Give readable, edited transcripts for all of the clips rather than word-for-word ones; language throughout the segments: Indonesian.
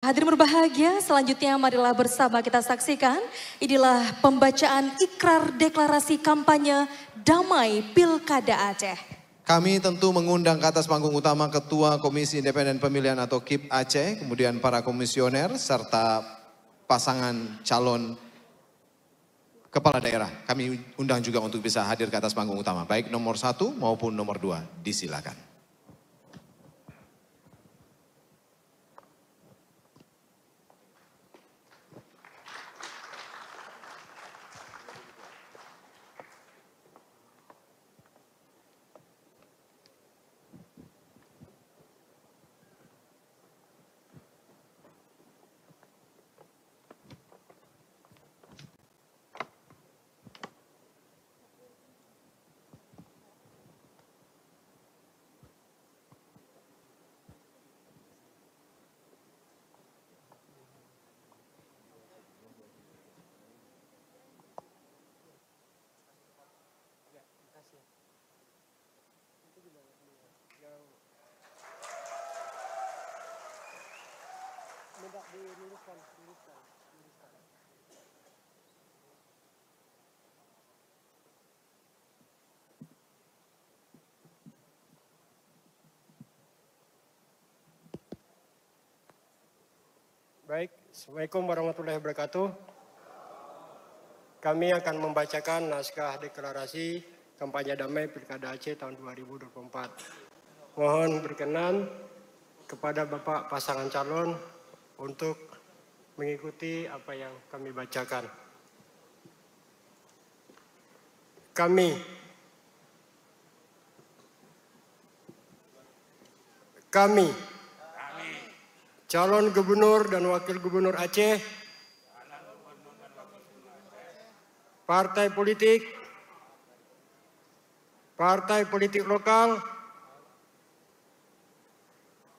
Hadirin berbahagia, selanjutnya marilah bersama kita saksikan. Inilah pembacaan ikrar deklarasi kampanye damai Pilkada Aceh. Kami tentu mengundang ke atas panggung utama Ketua Komisi Independen Pemilihan atau KIP Aceh, kemudian para komisioner serta pasangan calon kepala daerah. Kami undang juga untuk bisa hadir ke atas panggung utama, baik nomor 1 maupun nomor 2. Disilakan. Baik, Assalamualaikum warahmatullahi wabarakatuh. Kami akan membacakan naskah deklarasi kampanye damai Pilkada Aceh tahun 2024. Mohon berkenan kepada Bapak pasangan calon untuk mengikuti apa yang kami bacakan. Kami calon gubernur dan wakil gubernur Aceh, partai politik lokal,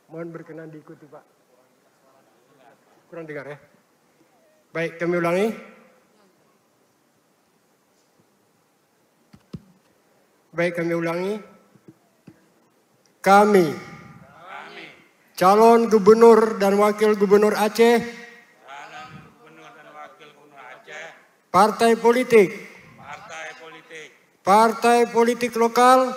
mohon berkenan diikuti Pak. Kurang dengar ya. Baik, kami ulangi. Kami calon gubernur dan wakil gubernur Aceh, partai politik lokal,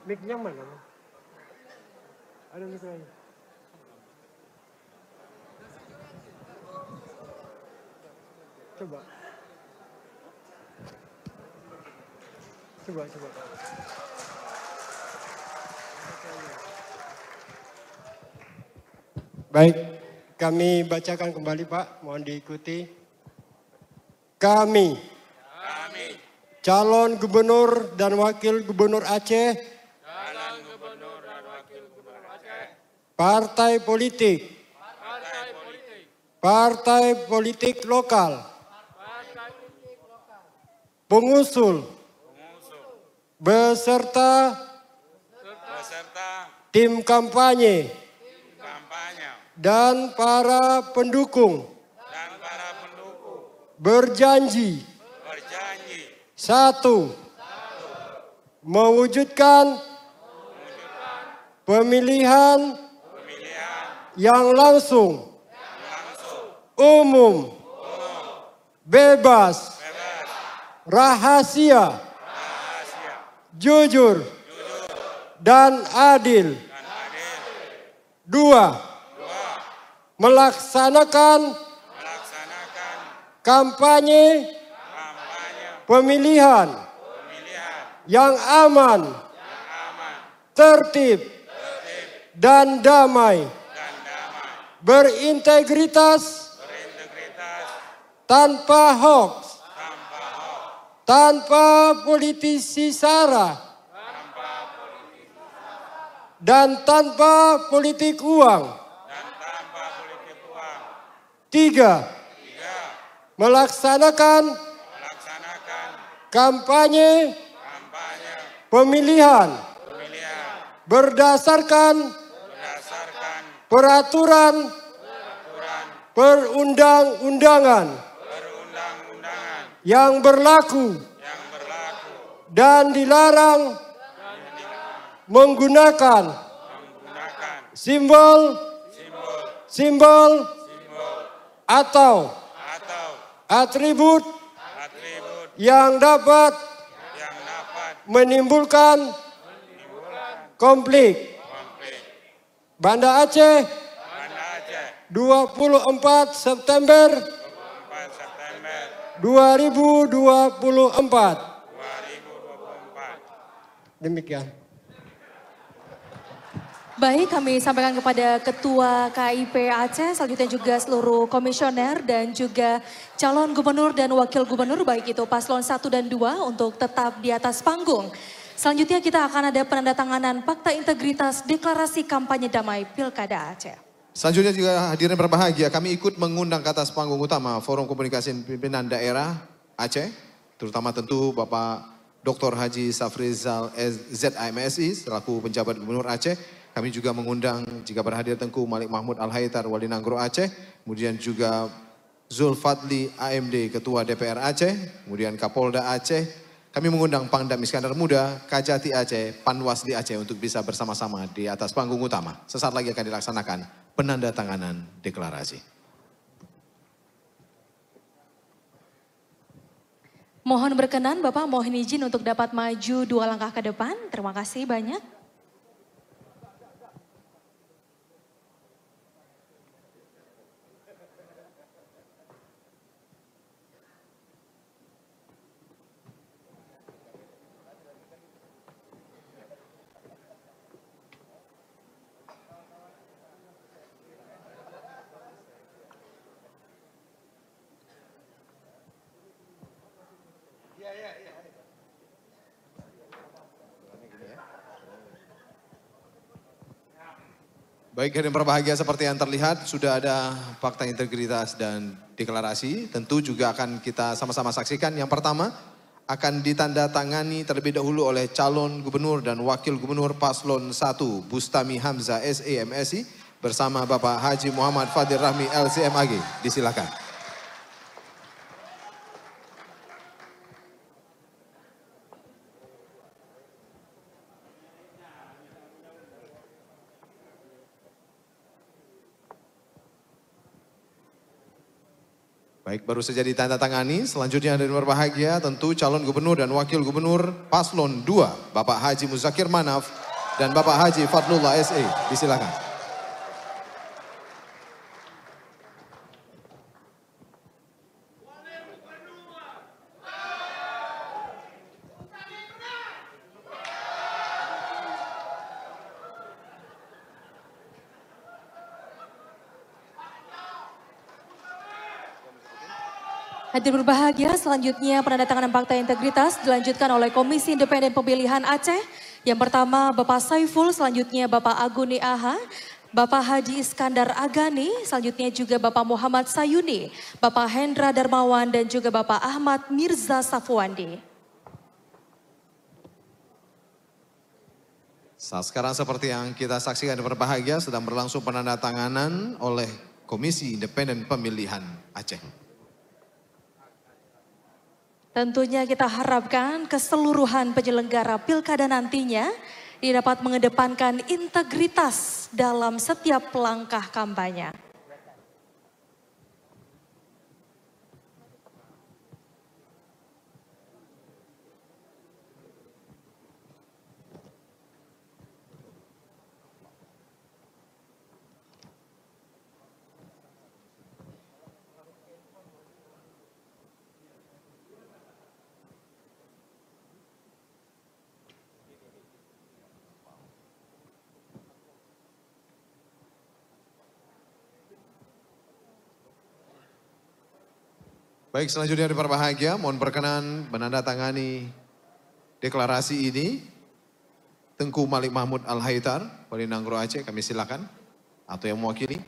mic-nya mana? Ada mic lain. Coba. Baik, kami bacakan kembali Pak, mohon diikuti. Kami calon gubernur dan wakil gubernur Aceh, partai politik lokal, pengusul beserta tim kampanye dan para pendukung berjanji 1. Mewujudkan pemilihan yang langsung, umum, bebas, rahasia, jujur, dan adil. 2. Melaksanakan kampanye pemilihan yang aman, tertib, dan damai, berintegritas, tanpa hoaks, tanpa politisi sara, dan tanpa politik uang. 3. Melaksanakan kampanye pemilihan berdasarkan peraturan perundang-undangan yang berlaku dan dilarang menggunakan simbol atau atribut yang dapat menimbulkan konflik. Banda Aceh, 24 September 2024. Demikian. Baik, kami sampaikan kepada Ketua KIP Aceh, selanjutnya juga seluruh komisioner dan juga calon gubernur dan wakil gubernur, baik itu paslon 1 dan 2 untuk tetap di atas panggung. Selanjutnya kita akan ada penandatanganan Fakta Integritas Deklarasi Kampanye Damai Pilkada Aceh. Selanjutnya juga hadirin berbahagia, kami ikut mengundang ke atas panggung utama Forum Komunikasi Pimpinan Daerah Aceh, terutama tentu Bapak Dr. Haji Safrizal ZAMSI selaku penjabat Gubernur Aceh. Kami juga mengundang jika berhadir Tengku Malik Mahmud Al-Haitar Wali Nanggro Aceh, kemudian juga Zulfadli AMD Ketua DPR Aceh, kemudian Kapolda Aceh. Kami mengundang Pangdam Iskandar Muda, Kajati Aceh, Panwasli Aceh untuk bisa bersama-sama di atas panggung utama. Sesaat lagi akan dilaksanakan penandatanganan deklarasi. Mohon berkenan Bapak, mohon izin untuk dapat maju 2 langkah ke depan. Terima kasih banyak. Baik, hadirin berbahagia, seperti yang terlihat sudah ada fakta integritas dan deklarasi. Tentu juga akan kita sama-sama saksikan. Yang pertama akan ditandatangani terlebih dahulu oleh calon gubernur dan wakil gubernur paslon 1 Bustami Hamzah SAMSI bersama Bapak Haji Muhammad Fadil Rahmi LCMAG. Disilakan. Baik, baru saja ditandatangani. Selanjutnya hadirin berbahagia, tentu calon gubernur dan wakil gubernur paslon 2, Bapak Haji Muzakir Manaf dan Bapak Haji Fadlullah SE. Disilakan. Hadirin berbahagia, selanjutnya penandatanganan fakta integritas dilanjutkan oleh Komisi Independen Pemilihan Aceh. Yang pertama Bapak Saiful, selanjutnya Bapak Aguni Aha, Bapak Haji Iskandar Agani, selanjutnya juga Bapak Muhammad Sayuni, Bapak Hendra Darmawan dan juga Bapak Ahmad Mirza Safwandi. Saat sekarang seperti yang kita saksikan dan berbahagia sedang berlangsung penandatanganan oleh Komisi Independen Pemilihan Aceh. Tentunya kita harapkan keseluruhan penyelenggara pilkada nantinya dapat mengedepankan integritas dalam setiap langkah kampanye. Baik, selanjutnya dari berbahagia, mohon berkenan menandatangani deklarasi ini. Tengku Malik Mahmud Al-Haitar, Wali Nanggro Aceh, kami silakan. Atau yang mewakili.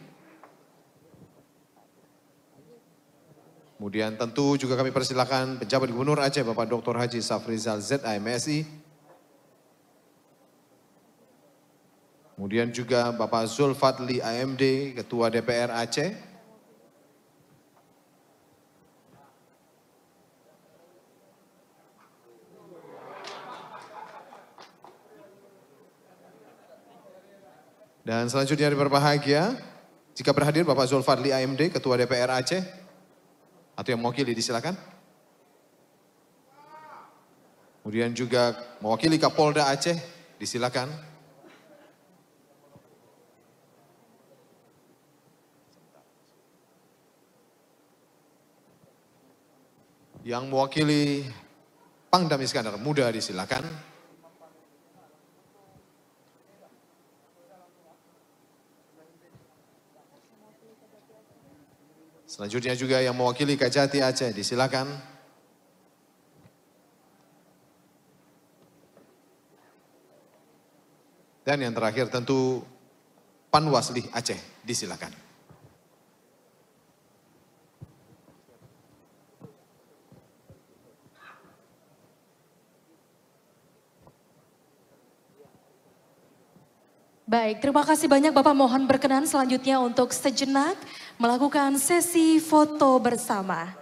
Kemudian tentu juga kami persilakan penjabat Gubernur Aceh, Bapak Dr. Haji Safrizal ZAMSI. Kemudian juga Bapak Zulfadli AMD, Ketua DPR Aceh. Dan selanjutnya yang berbahagia, jika berhadir Bapak Zulfadli AMD, Ketua DPR Aceh, atau yang mewakili disilakan. Kemudian juga mewakili Kapolda Aceh, disilakan. Yang mewakili Pangdam Iskandar Muda, disilakan. Selanjutnya juga yang mewakili Kajati Aceh, disilakan. Dan yang terakhir tentu Panwasli Aceh, disilakan. Baik, terima kasih banyak Bapak, mohon berkenan selanjutnya untuk sejenak melakukan sesi foto bersama.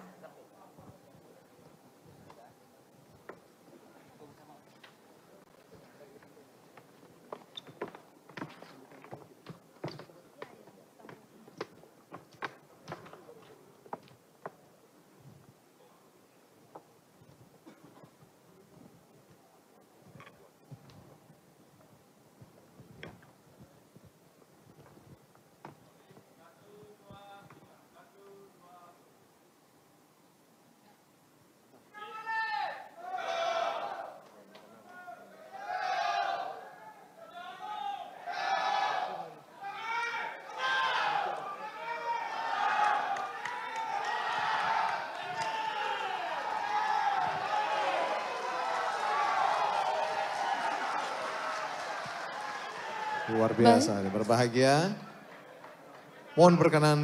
Luar biasa, berbahagia. Mohon berkenan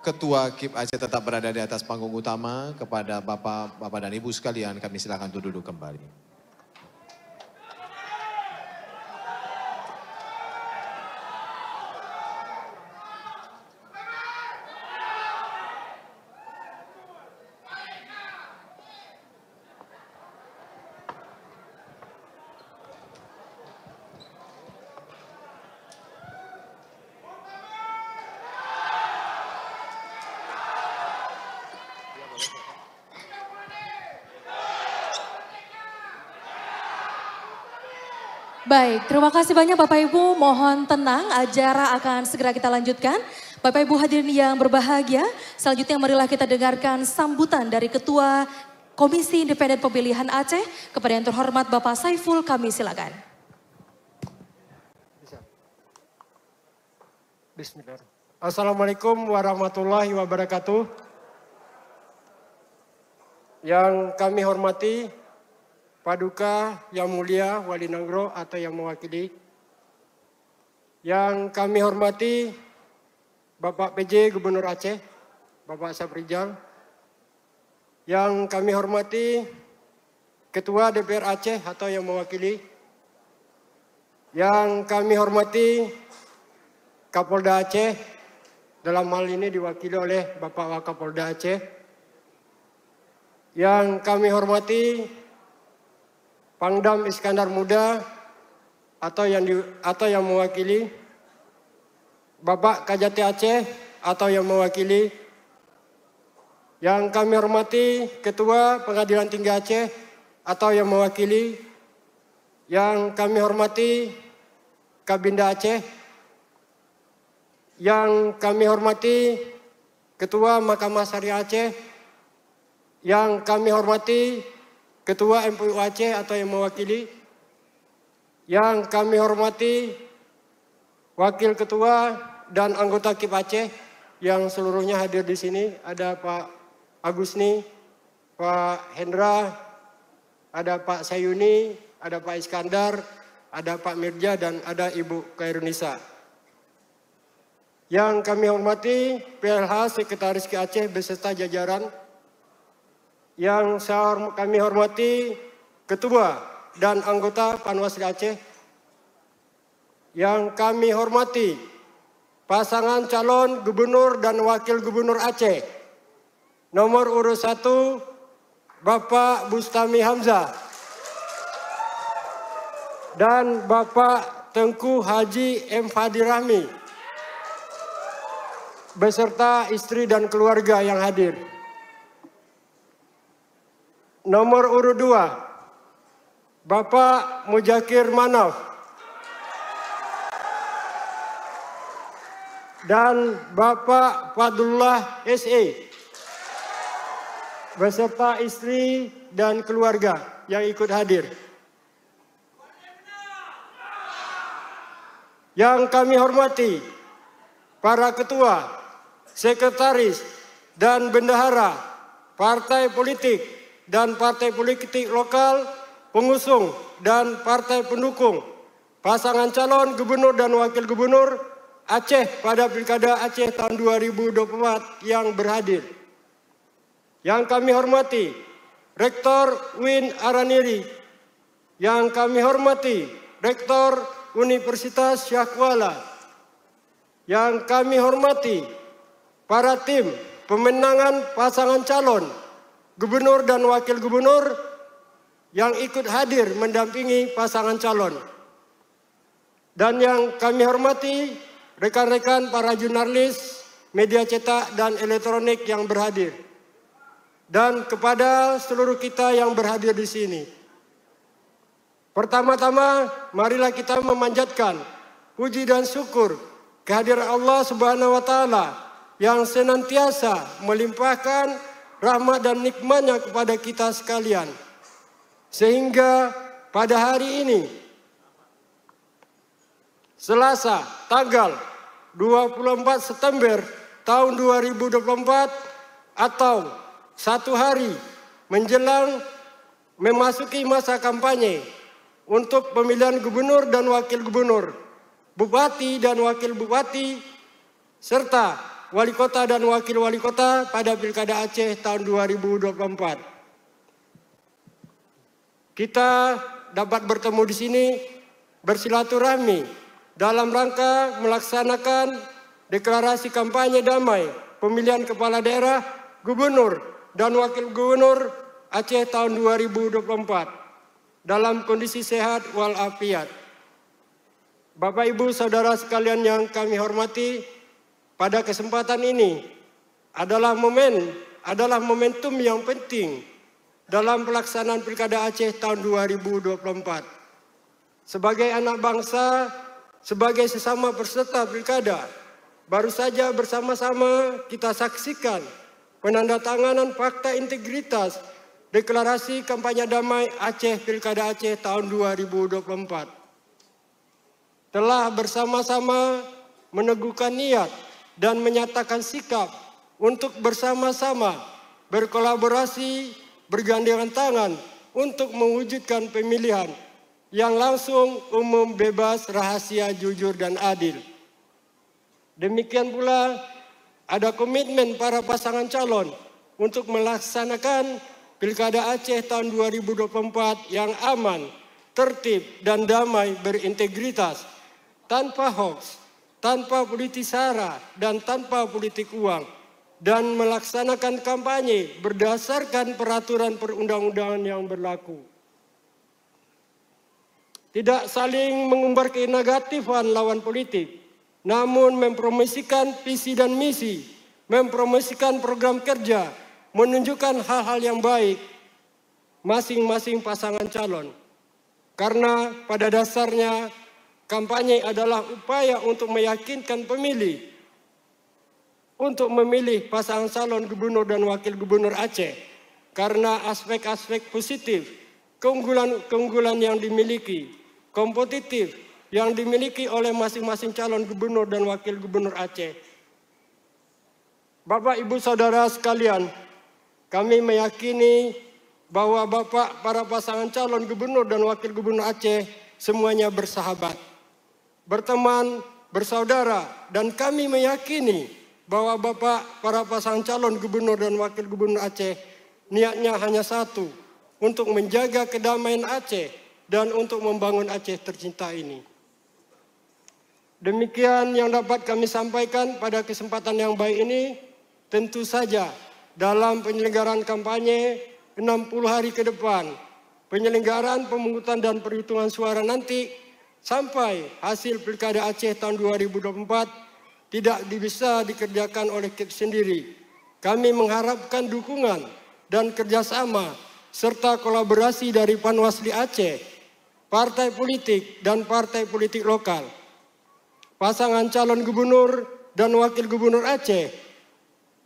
Ketua KIP Aceh tetap berada di atas panggung utama. Kepada Bapak dan Ibu sekalian, kami silakan untuk duduk kembali. Baik, terima kasih banyak Bapak Ibu, mohon tenang, acara akan segera kita lanjutkan. Bapak Ibu hadirin yang berbahagia, selanjutnya marilah kita dengarkan sambutan dari Ketua Komisi Independen Pemilihan Aceh kepada yang terhormat Bapak Saiful, kami silakan. Bismillah. Assalamualaikum warahmatullahi wabarakatuh. Yang kami hormati Paduka Yang Mulia Wali Nanggro atau yang mewakili. Yang kami hormati Bapak PJ Gubernur Aceh, Bapak Saprijal. Yang kami hormati Ketua DPR Aceh atau yang mewakili. Yang kami hormati Kapolda Aceh, dalam hal ini diwakili oleh Bapak Wakapolda Aceh. Yang kami hormati Pangdam Iskandar Muda atau yang mewakili, Bapak Kajati Aceh atau yang mewakili. Yang kami hormati Ketua Pengadilan Tinggi Aceh atau yang mewakili. Yang kami hormati Kabinda Aceh. Yang kami hormati Ketua Mahkamah Syariah Aceh. Yang kami hormati Ketua MPU Aceh atau yang mewakili. Yang kami hormati Wakil Ketua dan anggota KIP Aceh yang seluruhnya hadir di sini. Ada Pak Agusni, Pak Hendra, ada Pak Sayuni, ada Pak Iskandar, ada Pak Mirja, dan ada Ibu Khairunisa. Yang kami hormati PLH Sekretaris KIP Aceh beserta jajaran. Yang kami hormati Ketua dan anggota Panwasli Aceh. Yang kami hormati pasangan calon gubernur dan wakil gubernur Aceh. Nomor urut 1 Bapak Bustami Hamzah dan Bapak Tengku Haji M. Fadirahmi beserta istri dan keluarga yang hadir. Nomor urut 2, Bapak Mujakir Manaf dan Bapak Fadullah SE beserta istri dan keluarga yang ikut hadir. Yang kami hormati para ketua, sekretaris, dan bendahara partai politik dan partai politik lokal, pengusung dan partai pendukung pasangan calon gubernur dan wakil gubernur Aceh pada Pilkada Aceh tahun 2024 yang berhadir. Yang kami hormati Rektor UIN Araniri, yang kami hormati Rektor Universitas Syahkuala, yang kami hormati para tim pemenangan pasangan calon gubernur dan wakil gubernur yang ikut hadir mendampingi pasangan calon. Dan yang kami hormati rekan-rekan para jurnalis, media cetak dan elektronik yang berhadir. Dan kepada seluruh kita yang berhadir di sini. Pertama-tama, marilah kita memanjatkan puji dan syukur kehadiran Allah Subhanahu wa Ta'ala yang senantiasa melimpahkan rahmat dan nikmat-Nya kepada kita sekalian. Sehingga pada hari ini, Selasa, tanggal 24 September tahun 2024 atau 1 hari menjelang memasuki masa kampanye untuk pemilihan gubernur dan wakil gubernur, bupati dan wakil bupati, serta wali kota dan wakil wali kota pada Pilkada Aceh tahun 2024. Kita dapat bertemu di sini bersilaturahmi dalam rangka melaksanakan deklarasi kampanye damai pemilihan kepala daerah, gubernur, dan wakil gubernur Aceh tahun 2024 dalam kondisi sehat walafiat. Bapak Ibu Saudara sekalian yang kami hormati, pada kesempatan ini adalah momentum yang penting dalam pelaksanaan Pilkada Aceh tahun 2024. Sebagai anak bangsa, sebagai sesama peserta Pilkada, baru saja bersama-sama kita saksikan penandatanganan fakta integritas deklarasi kampanye damai Aceh Pilkada Aceh tahun 2024. Telah bersama-sama meneguhkan niat dan menyatakan sikap untuk bersama-sama berkolaborasi, bergandengan tangan untuk mewujudkan pemilihan yang langsung, umum, bebas, rahasia, jujur, dan adil. Demikian pula ada komitmen para pasangan calon untuk melaksanakan Pilkada Aceh tahun 2024 yang aman, tertib, dan damai, berintegritas, tanpa hoaks, tanpa politik sara, dan tanpa politik uang, dan melaksanakan kampanye berdasarkan peraturan perundang-undangan yang berlaku. Tidak saling mengumbar kenegatifan lawan politik, namun mempromosikan visi dan misi, mempromosikan program kerja, menunjukkan hal-hal yang baik masing-masing pasangan calon. Karena pada dasarnya kampanye adalah upaya untuk meyakinkan pemilih untuk memilih pasangan calon gubernur dan wakil gubernur Aceh karena aspek-aspek positif, keunggulan yang dimiliki, kompetitif yang dimiliki oleh masing-masing calon gubernur dan wakil gubernur Aceh. Bapak, Ibu, Saudara sekalian, kami meyakini bahwa para pasangan calon gubernur dan wakil gubernur Aceh semuanya bersahabat, berteman, bersaudara, dan kami meyakini bahwa para pasangan calon gubernur dan wakil gubernur Aceh niatnya hanya satu, untuk menjaga kedamaian Aceh dan untuk membangun Aceh tercinta ini. Demikian yang dapat kami sampaikan pada kesempatan yang baik ini. Tentu saja dalam penyelenggaraan kampanye 60 hari ke depan, penyelenggaraan pemungutan dan perhitungan suara nanti sampai hasil Pilkada Aceh tahun 2024 tidak bisa dikerjakan oleh KIP sendiri. Kami mengharapkan dukungan dan kerjasama serta kolaborasi dari Panwasli Aceh, partai politik dan partai politik lokal, pasangan calon gubernur dan wakil gubernur Aceh,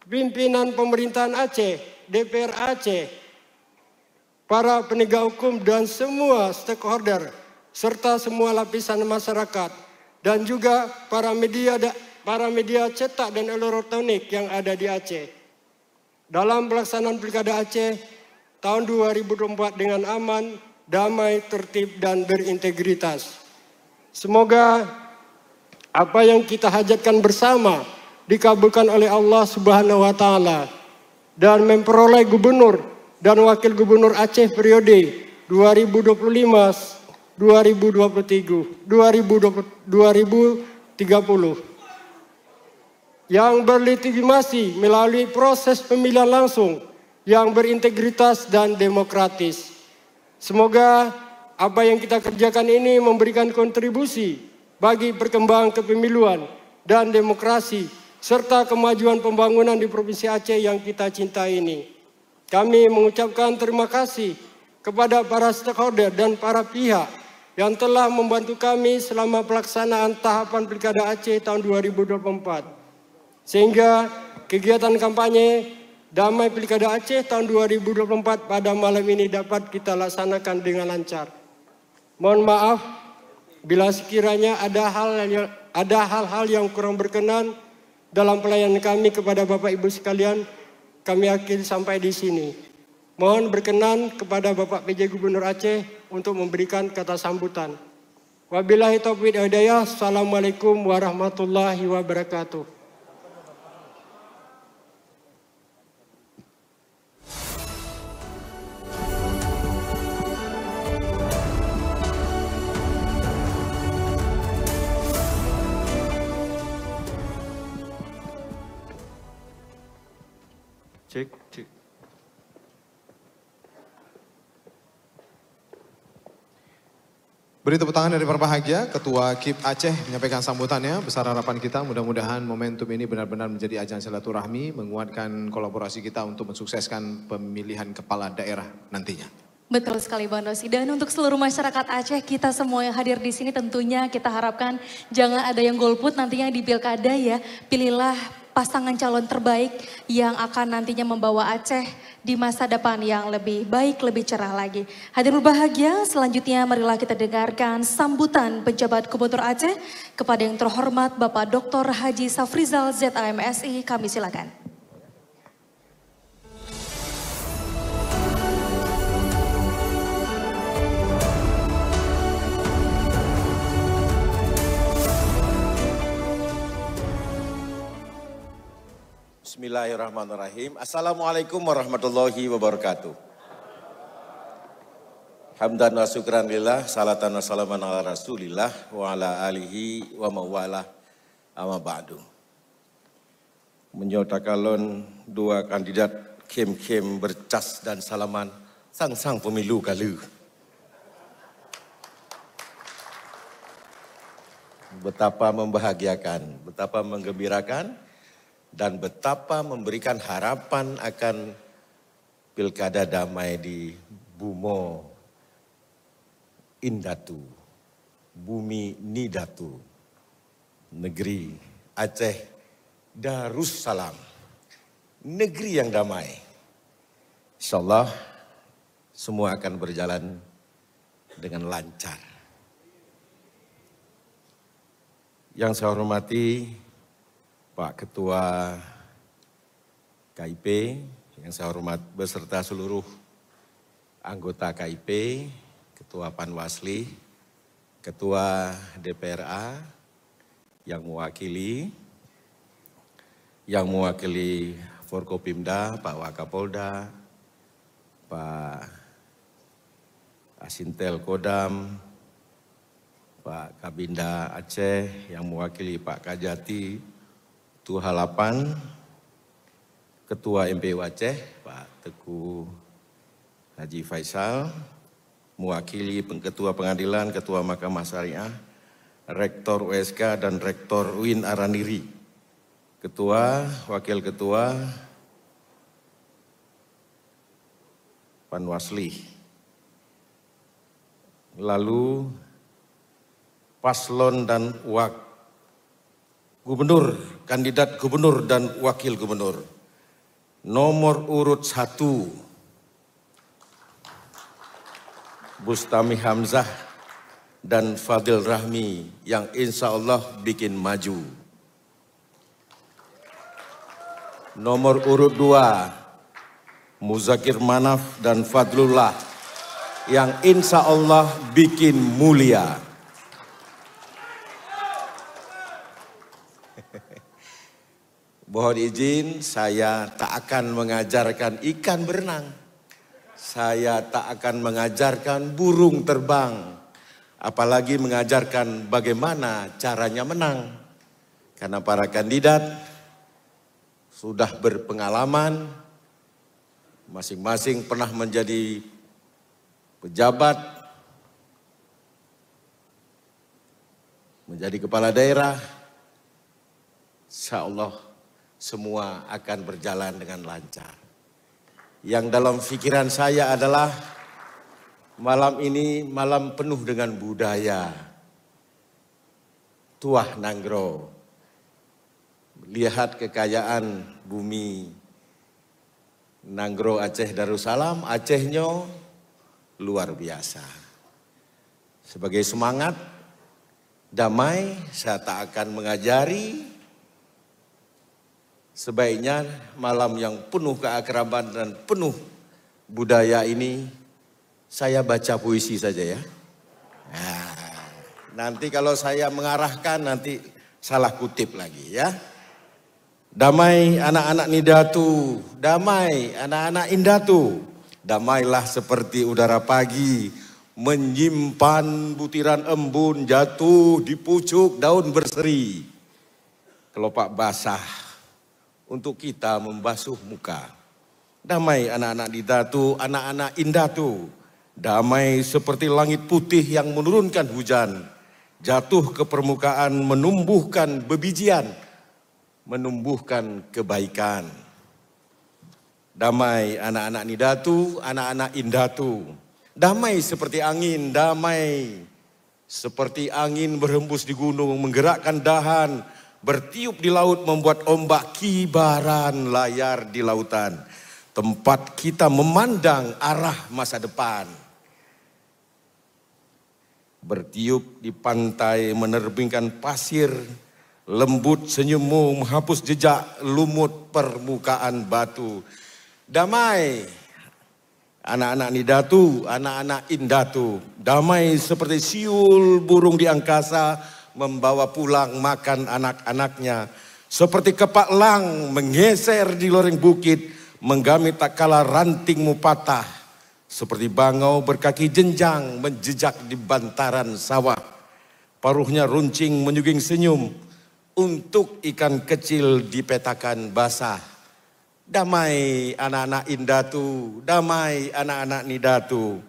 pimpinan pemerintahan Aceh, DPR Aceh, para penegak hukum dan semua stakeholder, serta semua lapisan masyarakat, dan juga para media cetak dan elektronik yang ada di Aceh. Dalam pelaksanaan Pilkada Aceh tahun 2024 dengan aman, damai, tertib, dan berintegritas. Semoga apa yang kita hajatkan bersama dikabulkan oleh Allah Subhanahu wa Ta'ala dan memperoleh gubernur dan wakil gubernur Aceh periode 2030 yang berlegitimasi melalui proses pemilihan langsung yang berintegritas dan demokratis. Semoga apa yang kita kerjakan ini memberikan kontribusi bagi perkembangan kepemiluan dan demokrasi serta kemajuan pembangunan di Provinsi Aceh yang kita cintai ini. Kami mengucapkan terima kasih kepada para stakeholder dan para pihak yang telah membantu kami selama pelaksanaan tahapan Pilkada Aceh tahun 2024. Sehingga kegiatan kampanye damai Pilkada Aceh tahun 2024 pada malam ini dapat kita laksanakan dengan lancar. Mohon maaf bila sekiranya ada hal-hal yang kurang berkenan dalam pelayanan kami kepada Bapak Ibu sekalian, kami akhiri sampai di sini. Mohon berkenan kepada Bapak PJ Gubernur Aceh untuk memberikan kata sambutan. Wabillahi taufiq wal hidayah. Assalamualaikum warahmatullahi wabarakatuh. Cek. Beri tepuk tangan dari berbahagia, Ketua KIP Aceh menyampaikan sambutannya. Besar harapan kita mudah-mudahan momentum ini benar-benar menjadi ajang silaturahmi, menguatkan kolaborasi kita untuk mensukseskan pemilihan kepala daerah nantinya. Betul sekali Bang Rosi. Dan untuk seluruh masyarakat Aceh, kita semua yang hadir di sini tentunya kita harapkan jangan ada yang golput nantinya di pilkada ya. Pilihlah pasangan calon terbaik yang akan nantinya membawa Aceh di masa depan yang lebih baik, lebih cerah lagi. Hadir berbahagia, selanjutnya marilah kita dengarkan sambutan penjabat Gubernur Aceh kepada yang terhormat Bapak Dr. Haji Safrizal ZAMSI. Kami silakan. Bismillahirrahmanirrahim. Assalamualaikum warahmatullahi wabarakatuh. Hamdan wa syukran lillah, salatan wa salaman ala rasulillah wa ala alihi wa mawalah amma ba'du. Menyotakalon dua kandidat kem-kem bercas dan salaman sang-sang pemilu kali. Betapa membahagiakan, betapa menggembirakan, dan betapa memberikan harapan akan pilkada damai di Bumo Indatu, Bumi Nidatu, negeri Aceh Darussalam, negeri yang damai. Insyaallah semua akan berjalan dengan lancar. Yang saya hormati Pak Ketua KIP, yang saya hormat beserta seluruh anggota KIP, Ketua Panwasli, Ketua DPRA yang mewakili Forkopimda, Pak Wakapolda, Pak Asintel Kodam, Pak Kabinda Aceh yang mewakili Pak Kajati, Ketua Halapan, Ketua MPU Aceh, Pak Teguh Haji Faisal, mewakili Ketua Pengadilan, Ketua Mahkamah Syariah, Rektor USK dan Rektor UIN Araniri, Ketua, Wakil Ketua, Panwasli. Lalu paslon dan gubernur, kandidat gubernur dan wakil gubernur. Nomor urut 1, Bustami Hamzah dan Fadil Rahmi yang insya Allah bikin maju. Nomor urut 2, Muzakir Manaf dan Fadlullah yang insya Allah bikin mulia. Mohon izin, saya tak akan mengajarkan ikan berenang. Saya tak akan mengajarkan burung terbang. Apalagi mengajarkan bagaimana caranya menang. Karena para kandidat sudah berpengalaman, masing-masing pernah menjadi pejabat, menjadi kepala daerah. Insya Allah semua akan berjalan dengan lancar. Yang dalam pikiran saya adalah malam ini malam penuh dengan budaya. Tuah Nanggro. Lihat kekayaan bumi Nanggro Aceh Darussalam, Acehnya luar biasa. Sebagai semangat damai, saya tak akan mengajari. Sebaiknya malam yang penuh keakraban dan penuh budaya ini, saya baca puisi saja ya. Nah, nanti kalau saya mengarahkan nanti salah kutip lagi ya. Damai anak-anak Nidatu, damai anak-anak Indatu. Damailah seperti udara pagi, menyimpan butiran embun jatuh di pucuk daun berseri. Kelopak basah untuk kita membasuh muka. Damai anak-anak Nidatu, anak-anak Indatu. Damai seperti langit putih yang menurunkan hujan. Jatuh ke permukaan menumbuhkan bebijian. Menumbuhkan kebaikan. Damai anak-anak Nidatu, anak-anak Indatu. Damai seperti angin, damai seperti angin berhembus di gunung, menggerakkan dahan, bertiup di laut, membuat ombak kibaran layar di lautan. Tempat kita memandang arah masa depan. Bertiup di pantai, menerbangkan pasir, lembut senyummu menghapus jejak lumut permukaan batu. Damai anak-anak Nidatu, anak-anak Indatu. Damai seperti siul burung di angkasa, membawa pulang makan anak-anaknya. Seperti kepak lang menggeser di loreng bukit, menggamit tak kala rantingmu patah. Seperti bangau berkaki jenjang menjejak di bantaran sawah. Paruhnya runcing menyuging senyum untuk ikan kecil dipetakan basah. Damai anak-anak Indatu, damai anak-anak Nidatu.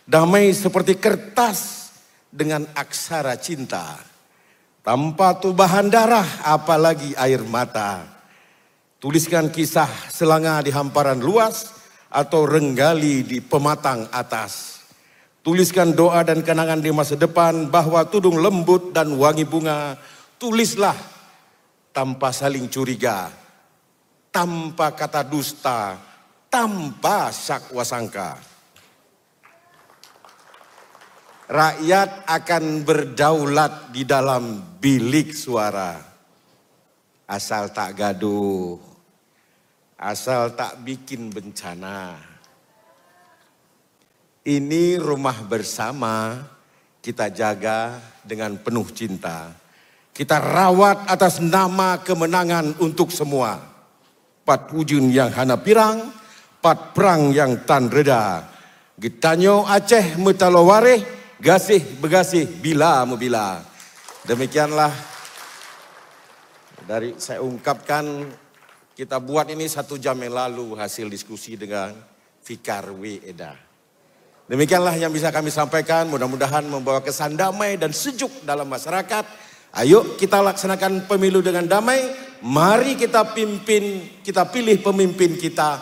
Damai seperti kertas dengan aksara cinta. Tanpa tubahan darah, apalagi air mata. Tuliskan kisah selanga di hamparan luas atau renggali di pematang atas. Tuliskan doa dan kenangan di masa depan bahwa tudung lembut dan wangi bunga. Tulislah tanpa saling curiga, tanpa kata dusta, tanpa sakwa sangka. Rakyat akan berdaulat di dalam bilik suara. Asal tak gaduh, asal tak bikin bencana. Ini rumah bersama, kita jaga dengan penuh cinta. Kita rawat atas nama kemenangan untuk semua. Pat wujun yang hana pirang, pat perang yang tan reda. Gitanyo Aceh metalowareh, gasih begasih bila mubila. Demikianlah dari saya ungkapkan, kita buat ini 1 jam yang lalu hasil diskusi dengan Fikar W. Eda. Demikianlah yang bisa kami sampaikan, mudah-mudahan membawa kesan damai dan sejuk dalam masyarakat. Ayo kita laksanakan pemilu dengan damai, mari kita pilih pemimpin kita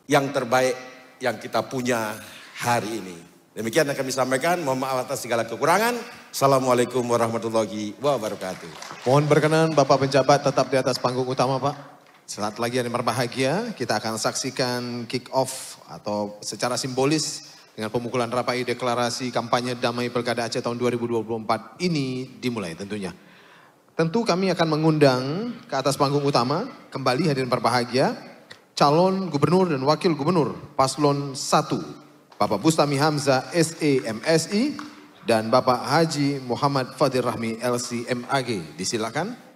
yang terbaik yang kita punya hari ini. Demikian yang kami sampaikan, mohon maaf atas segala kekurangan. Assalamualaikum warahmatullahi wabarakatuh. Mohon berkenan Bapak pejabat tetap di atas panggung utama Pak. Saat lagi yang berbahagia, kita akan saksikan kick off atau secara simbolis dengan pemukulan rapai deklarasi kampanye damai Pilkada Aceh tahun 2024 ini dimulai tentunya. Tentu kami akan mengundang ke atas panggung utama, kembali hadirin berbahagia, calon gubernur dan wakil gubernur paslon 1, Bapak Bustami Hamzah SE MSI dan Bapak Haji Muhammad Fadil Rahmi LC MAG. Disilakan.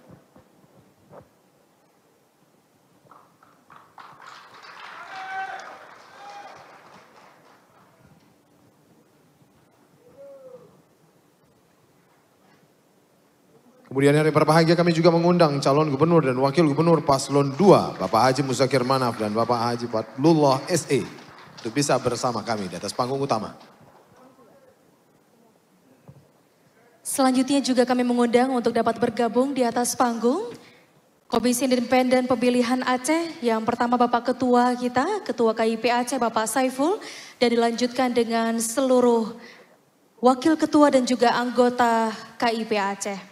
Kemudian hari berbahagia kami juga mengundang calon gubernur dan wakil gubernur paslon 2, Bapak Haji Muzakir Manaf dan Bapak Haji Fadlullah SE untuk bisa bersama kami di atas panggung utama. Selanjutnya juga kami mengundang untuk dapat bergabung di atas panggung Komisi Independen Pemilihan Aceh. Yang pertama Bapak Ketua kita, Ketua KIP Aceh Bapak Saiful, dan dilanjutkan dengan seluruh wakil ketua dan juga anggota KIP Aceh.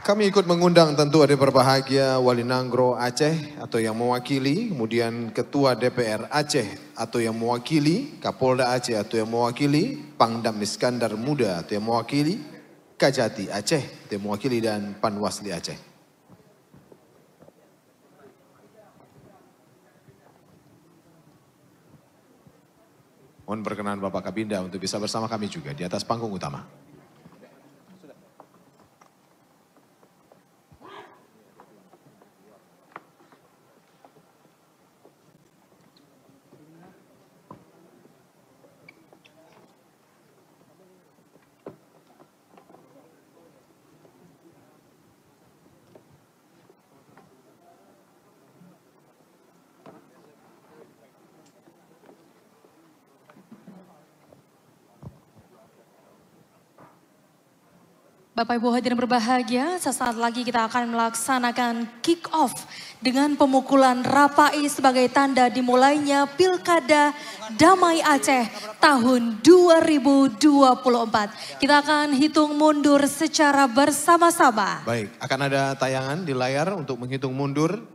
Kami ikut mengundang tentu ada berbahagia Wali Nanggro Aceh atau yang mewakili, kemudian Ketua DPR Aceh atau yang mewakili, Kapolda Aceh atau yang mewakili, Pangdam Iskandar Muda atau yang mewakili, Kajati Aceh atau yang mewakili, dan Panwasli Aceh. Mohon berkenan Bapak Kabinda untuk bisa bersama kami juga di atas panggung utama. Bapak Ibu hadirin berbahagia, sesaat lagi kita akan melaksanakan kick off dengan pemukulan rapai sebagai tanda dimulainya Pilkada Damai Aceh tahun 2024. Kita akan hitung mundur secara bersama-sama. Baik, akan ada tayangan di layar untuk menghitung mundur.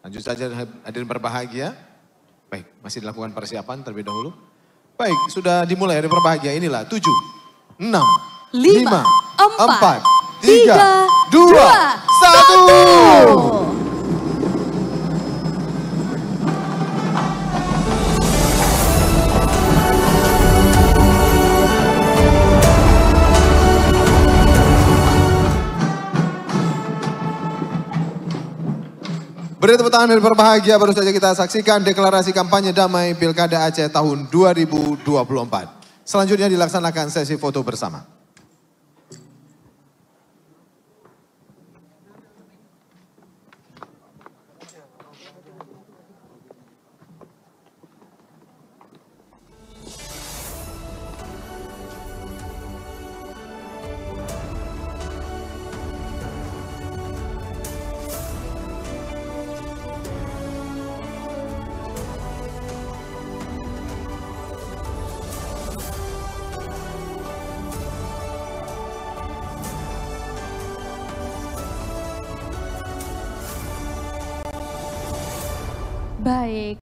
Lanjut saja hadirin berbahagia. Baik, masih dilakukan persiapan terlebih dahulu. Baik, sudah dimulai hadirin berbahagia. Inilah 7, 6, 5, 4, 3, 2, 1. Beri tepuk tangan dari berbahagia, baru saja kita saksikan deklarasi kampanye damai Pilkada Aceh tahun 2024. Selanjutnya dilaksanakan sesi foto bersama. Baik.